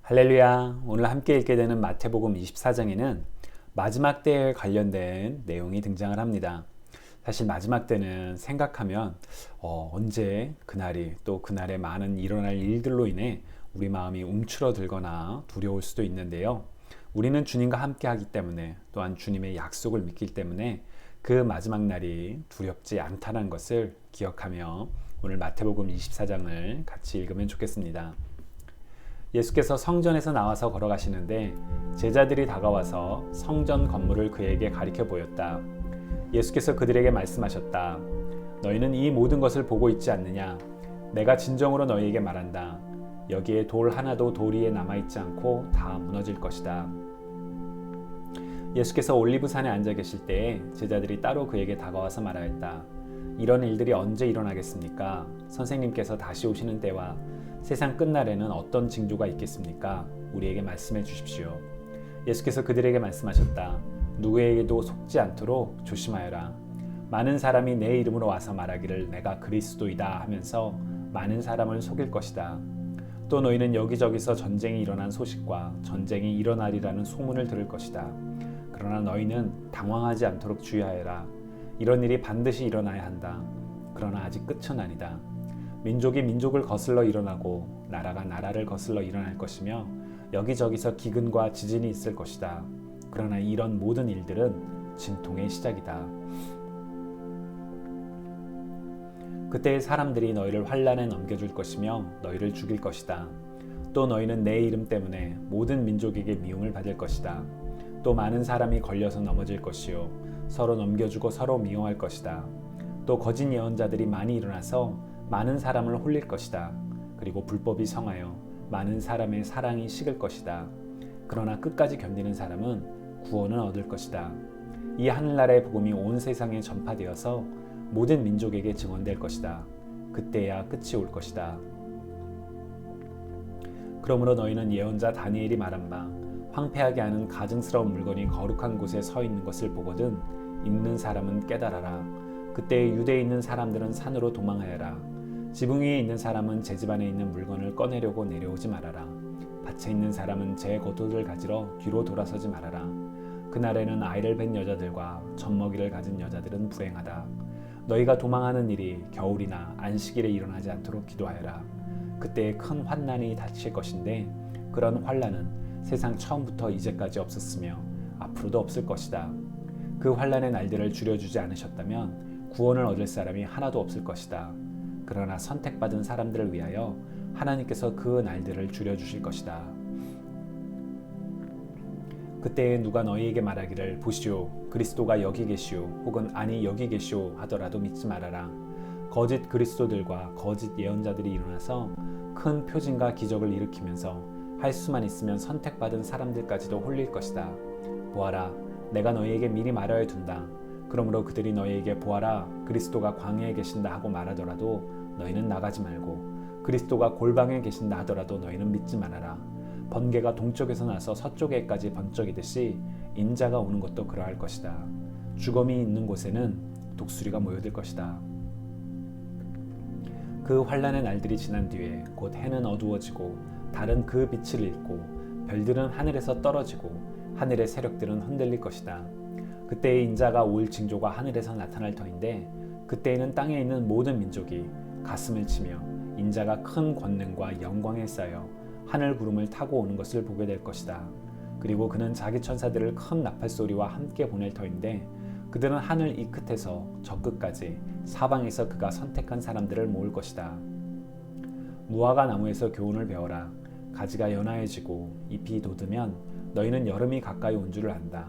할렐루야. 오늘 함께 읽게 되는 마태복음 24장에는 마지막 때에 관련된 내용이 등장을 합니다. 사실 마지막 때는 생각하면 언제 그날이 또 그날에 많은 일어날 일들로 인해 우리 마음이 움츠러들거나 두려울 수도 있는데요. 우리는 주님과 함께 하기 때문에 또한 주님의 약속을 믿기 때문에 그 마지막 날이 두렵지 않다는 것을 기억하며 오늘 마태복음 24장을 같이 읽으면 좋겠습니다. 예수께서 성전에서 나와서 걸어가시는데 제자들이 다가와서 성전 건물을 그에게 가리켜 보였다. 예수께서 그들에게 말씀하셨다. 너희는 이 모든 것을 보고 있지 않느냐? 내가 진정으로 너희에게 말한다. 여기에 돌 하나도 돌 위에 남아있지 않고 다 무너질 것이다. 예수께서 올리브산에 앉아 계실 때에 제자들이 따로 그에게 다가와서 말하였다. 이런 일들이 언제 일어나겠습니까? 선생님께서 다시 오시는 때와 세상 끝날에는 어떤 징조가 있겠습니까? 우리에게 말씀해 주십시오. 예수께서 그들에게 말씀하셨다. 누구에게도 속지 않도록 조심하여라. 많은 사람이 내 이름으로 와서 말하기를 내가 그리스도이다 하면서 많은 사람을 속일 것이다. 또 너희는 여기저기서 전쟁이 일어난 소식과 전쟁이 일어나리라는 소문을 들을 것이다. 그러나 너희는 당황하지 않도록 주의하여라. 이런 일이 반드시 일어나야 한다. 그러나 아직 끝은 아니다. 민족이 민족을 거슬러 일어나고 나라가 나라를 거슬러 일어날 것이며 여기저기서 기근과 지진이 있을 것이다. 그러나 이런 모든 일들은 진통의 시작이다. 그때 사람들이 너희를 환난에 넘겨줄 것이며 너희를 죽일 것이다. 또 너희는 내 이름 때문에 모든 민족에게 미움을 받을 것이다. 또 많은 사람이 걸려서 넘어질 것이요 서로 넘겨주고 서로 미워할 것이다. 또 거짓 예언자들이 많이 일어나서 많은 사람을 홀릴 것이다. 그리고 불법이 성하여 많은 사람의 사랑이 식을 것이다. 그러나 끝까지 견디는 사람은 구원을 얻을 것이다. 이 하늘나라의 복음이 온 세상에 전파되어서 모든 민족에게 증언될 것이다. 그때야 끝이 올 것이다. 그러므로 너희는 예언자 다니엘이 말한 바 황폐하게 하는 가증스러운 물건이 거룩한 곳에 서 있는 것을 보거든 읽는 사람은 깨달아라. 그때 유대에 있는 사람들은 산으로 도망하여라. 지붕 위에 있는 사람은 제 집 안에 있는 물건을 꺼내려고 내려오지 말아라. 밭에 있는 사람은 제 겉옷을 가지러 뒤로 돌아서지 말아라. 그날에는 아이를 뵌 여자들과 젖먹이를 가진 여자들은 불행하다. 너희가 도망하는 일이 겨울이나 안식일에 일어나지 않도록 기도하여라. 그때 큰 환난이 닥칠 것인데 그런 환난은 세상 처음부터 이제까지 없었으며 앞으로도 없을 것이다. 그 환난의 날들을 줄여주지 않으셨다면 구원을 얻을 사람이 하나도 없을 것이다. 그러나 선택받은 사람들을 위하여 하나님께서 그 날들을 줄여주실 것이다. 그때에 누가 너희에게 말하기를 보시오 그리스도가 여기 계시오 혹은 아니 여기 계시오 하더라도 믿지 말아라. 거짓 그리스도들과 거짓 예언자들이 일어나서 큰 표징과 기적을 일으키면서 할 수만 있으면 선택받은 사람들까지도 홀릴 것이다. 보아라 내가 너희에게 미리 말하여 둔다. 그러므로 그들이 너희에게 보아라 그리스도가 광야에 계신다 하고 말하더라도 너희는 나가지 말고 그리스도가 골방에 계신다 하더라도 너희는 믿지 말아라. 번개가 동쪽에서 나서 서쪽에까지 번쩍이듯이 인자가 오는 것도 그러할 것이다. 죽음이 있는 곳에는 독수리가 모여들 것이다. 그 환난의 날들이 지난 뒤에 곧 해는 어두워지고 달은 그 빛을 잃고 별들은 하늘에서 떨어지고 하늘의 세력들은 흔들릴 것이다. 그때의 인자가 올 징조가 하늘에서 나타날 터인데 그때에는 땅에 있는 모든 민족이 가슴을 치며 인자가 큰 권능과 영광에 쌓여 하늘 구름을 타고 오는 것을 보게 될 것이다. 그리고 그는 자기 천사들을 큰 나팔 소리와 함께 보낼 터인데 그들은 하늘 이 끝에서 저 끝까지 사방에서 그가 선택한 사람들을 모을 것이다. 무화과 나무에서 교훈을 배워라. 가지가 연하해지고 잎이 돋으면 너희는 여름이 가까이 온 줄을 안다.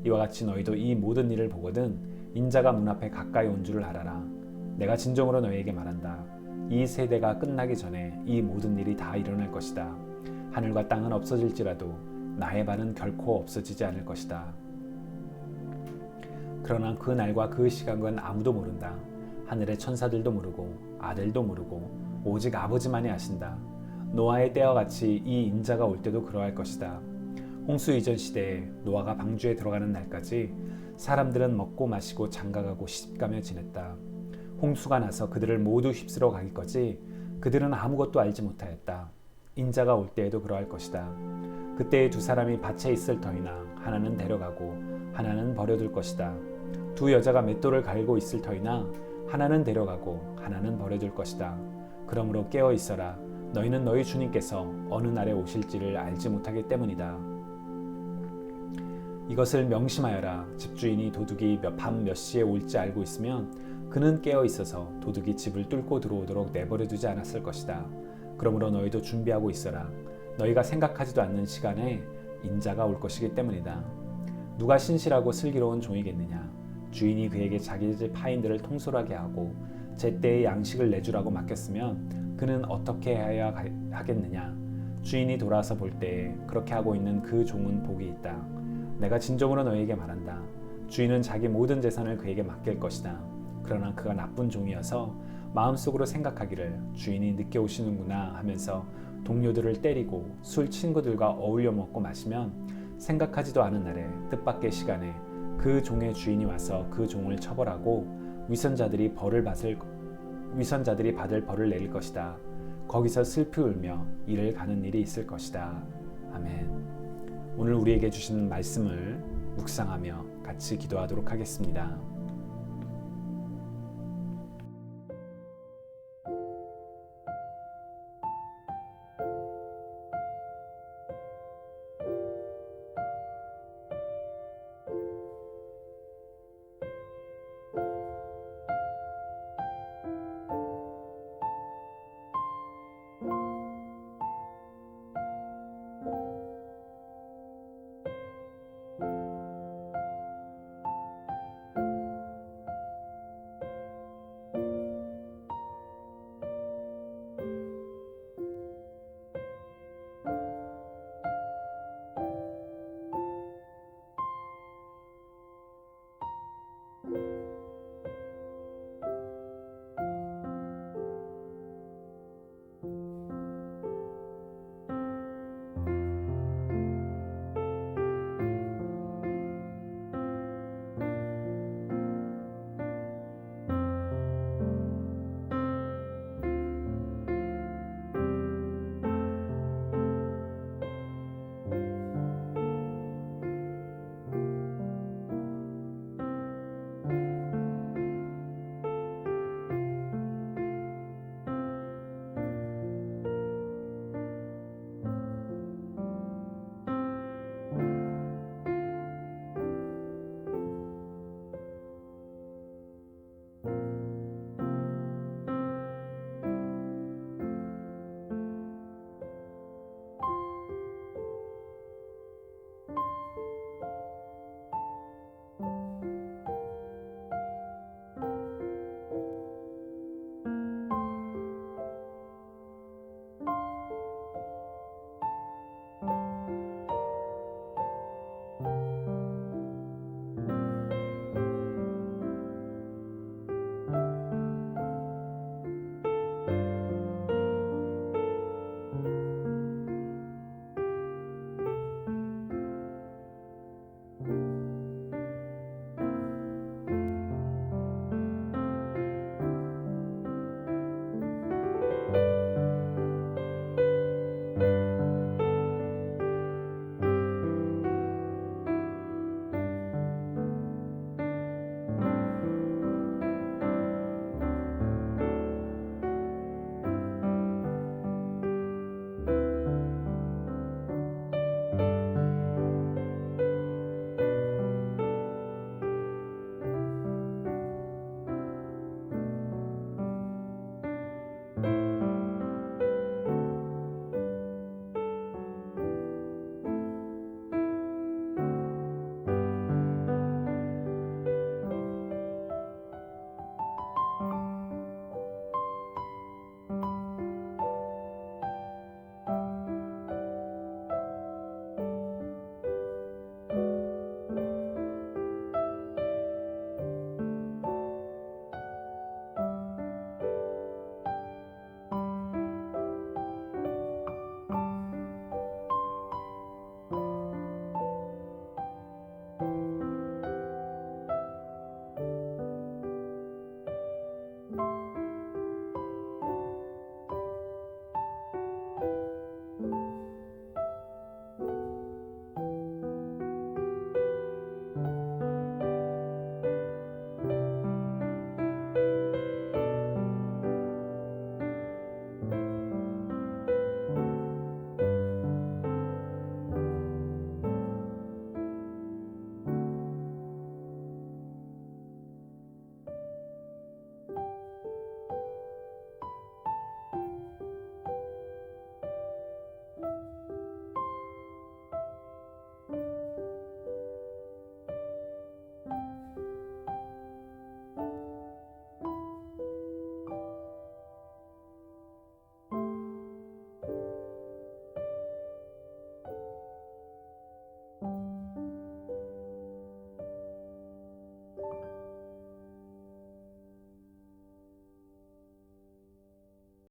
이와 같이 너희도 이 모든 일을 보거든 인자가 문 앞에 가까이 온 줄을 알아라. 내가 진정으로 너희에게 말한다. 이 세대가 끝나기 전에 이 모든 일이 다 일어날 것이다. 하늘과 땅은 없어질지라도 나의 말은 결코 없어지지 않을 것이다. 그러나 그 날과 그 시간은 아무도 모른다. 하늘의 천사들도 모르고 아들도 모르고 오직 아버지만이 아신다. 노아의 때와 같이 이 인자가 올 때도 그러할 것이다. 홍수 이전 시대에 노아가 방주에 들어가는 날까지 사람들은 먹고 마시고 장가가고 시집가며 지냈다. 홍수가 나서 그들을 모두 휩쓸어 가기까지 그들은 아무것도 알지 못하였다. 인자가 올 때에도 그러할 것이다. 그때에 두 사람이 밭에 있을 터이나 하나는 데려가고 하나는 버려둘 것이다. 두 여자가 맷돌을 갈고 있을 터이나 하나는 데려가고 하나는 버려둘 것이다. 그러므로 깨어 있어라. 너희는 너희 주님께서 어느 날에 오실지를 알지 못하기 때문이다. 이것을 명심하여라. 집주인이 도둑이 밤 몇 시에 올지 알고 있으면 그는 깨어 있어서 도둑이 집을 뚫고 들어오도록 내버려 두지 않았을 것이다. 그러므로 너희도 준비하고 있어라. 너희가 생각하지도 않는 시간에 인자가 올 것이기 때문이다. 누가 신실하고 슬기로운 종이겠느냐? 주인이 그에게 자기 집 하인들을 통솔하게 하고 제때에 양식을 내주라고 맡겼으면 그는 어떻게 해야 하겠느냐? 주인이 돌아서 볼 때에 그렇게 하고 있는 그 종은 복이 있다. 내가 진정으로 너희에게 말한다. 주인은 자기 모든 재산을 그에게 맡길 것이다. 그러나 그가 나쁜 종이어서 마음속으로 생각하기를 주인이 늦게 오시는구나 하면서 동료들을 때리고 술 친구들과 어울려 먹고 마시면 생각하지도 않은 날에 뜻밖의 시간에 그 종의 주인이 와서 그 종을 처벌하고 위선자들이 받을 벌을 내릴 것이다. 거기서 슬피 울며 이를 가는 일이 있을 것이다. 아멘. 오늘 우리에게 주신 말씀을 묵상하며 같이 기도하도록 하겠습니다.